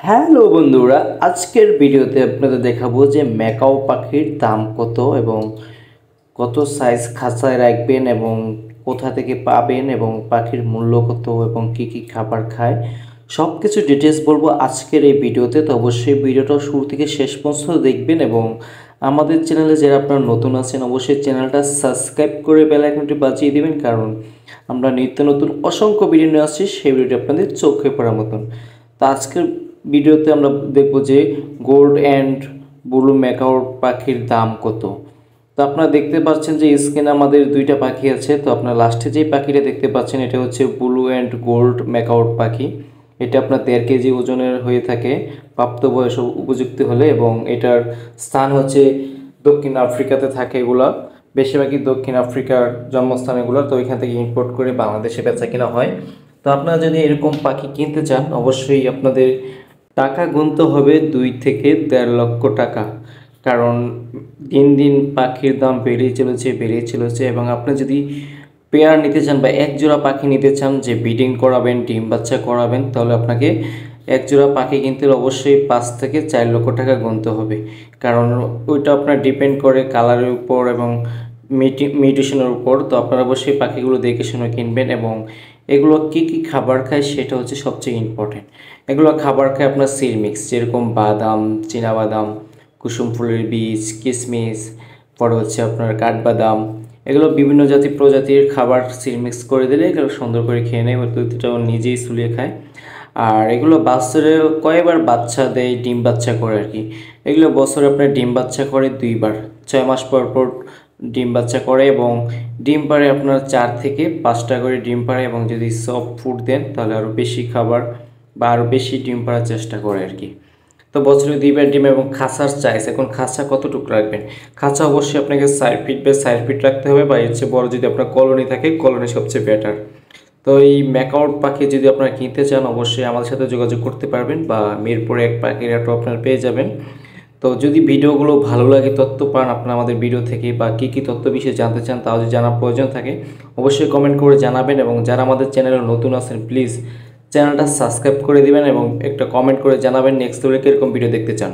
Hello বন্ধুরা, আজকের ভিডিওতে আপনাদের দেখাবো যে ম্যাকাও পাখির দাম কত এবং কত সাইজ খাঁচায় রাখবেন এবং কোথা থেকে পাবেন এবং পাখির মূল্য কত এবং কি কি খাবার খায় সব কিছু ডিটেলস বলবো আজকের এই ভিডিওতে। তো অবশ্যই ভিডিওটা শুরু থেকে শেষ পর্যন্ত দেখবেন এবং আমাদের চ্যানেলে যারা আপনারা নতুন আছেন অবশ্যই চ্যানেলটা সাবস্ক্রাইব করে বেল আইকনটি বাজিয়ে দেবেন, কারণ আমরা নিত্য নতুন অসংখ্য ভিডিও নিয়ে আসছি, সেই ভিডিওটি আপনাদের চোখে পড়ার মতন। তো আজকের ভিডিওতে আমরা দেখব যে গোল্ড অ্যান্ড ব্লু ম্যাকাও পাখির দাম কত। তো আপনারা দেখতে পাচ্ছেন যে স্ক্রিনে আমাদের দুইটা পাখি আছে। তো আপনারা লাস্টে যে পাখিটা দেখতে পাচ্ছেন এটা হচ্ছে ব্লু অ্যান্ড গোল্ড ম্যাকাও পাখি। এটা আপনার 1.5 কেজি ওজনের হয়ে থাকে প্রাপ্তবয়স্ক উপযুক্ত হলে, এবং এটার স্থান হচ্ছে দক্ষিণ আফ্রিকাতে থাকে। এগুলা বেশিরভাগই দক্ষিণ আফ্রিকার জন্মস্থান এগুলো, তো এখান থেকে ইম্পোর্ট করে বাংলাদেশে বেচা কিনা হয়। তো আপনারা যদি এরকম পাখি কিনতে চান অবশ্যই আপনাদের টাকা গুনতে হবে 2 থেকে 1.5 লক্ষ টাকা, কারণ দিন দিন পাখির দাম বেড়েই চলেছে। এবং আপনি যদি পেয়ার নিতে চান বা এক জোড়া পাখি নিতে চান যে ব্রিডিং করাবেন, ডিম বাচ্চা করাবেন, তাহলে আপনাকে এক জোড়া পাখি কিনতে অবশ্যই 5 থেকে 4 লক্ষ টাকা গুনতে হবে, কারণ ওইটা আপনার ডিপেন্ড করে কালারের উপর এবং মিউটেশনের উপর। তো আপনারা অবশ্যই পাখিগুলো দেখে শুনে কিনবেন এবং এগুলো কি কি খাবার খায় সেটা হচ্ছে সবচেয়ে ইম্পর্টেন্ট। এগুলো খাবার খায় আপনার সিড মিক্স, যেরকম বাদাম, চীনাবাদাম, কুসুম ফুলের বীজ, কিশমিশ, পরে হচ্ছে আপনার কাঠবাদাম, এগুলো বিভিন্ন প্রজাতির খাবার সিড মিক্স করে দিলে এগুলো সুন্দর করে খেয়ে নেয়, দুধটাও নিজেই সুলিয়ে খায়। আর এগুলো বছরে কয়েকবার বাচ্চা দেয়, ডিম বাচ্চা করে আর কি। এগুলো বছরে আপনার ডিম বাচ্চা করে 2বার, 6 মাস পর পর ডিম বাচ্চা করে এবং ডিম পাড়ে আপনার 4 থেকে 5টা করে ডিম পাড়ে, এবং যদি সফট ফুড দেন তাহলে আরও বেশি খাবার বা আরও বেশি ডিম পাড়ার চেষ্টা করে আর কি। তো বছরে 2বার ডিম। এবং খাঁচার চাইজ, এখন খাঁচা কতটুকু রাখবেন? খাঁচা অবশ্যই আপনাকে 4 ফিট বা 4 ফিট রাখতে হবে, বা এর চেয়ে বড় যদি আপনার কলোনি থাকে কলোনি সবচেয়ে বেটার। তো এই ম্যাকাও পাখি যদি আপনারা কিনতে চান অবশ্যই আমাদের সাথে যোগাযোগ করতে পারবেন, বা মিরপুরে এক পাখির হাটও আপনারা পেয়ে যাবেন। তো যদি ভিডিওগুলো ভালো লাগে, তথ্য পান আপনারা আমাদের ভিডিও থেকে, বা কী কী তথ্য বিষয়ে জানতে চান তাও যদি জানার প্রয়োজন থাকে অবশ্যই কমেন্ট করে জানাবেন। এবং যারা আমাদের চ্যানেলে নতুন আছেন প্লিজ চ্যানেলটা সাবস্ক্রাইব করে দিবেন এবং একটা কমেন্ট করে জানাবেন নেক্সট লেভেলে কীরকম ভিডিও দেখতে চান।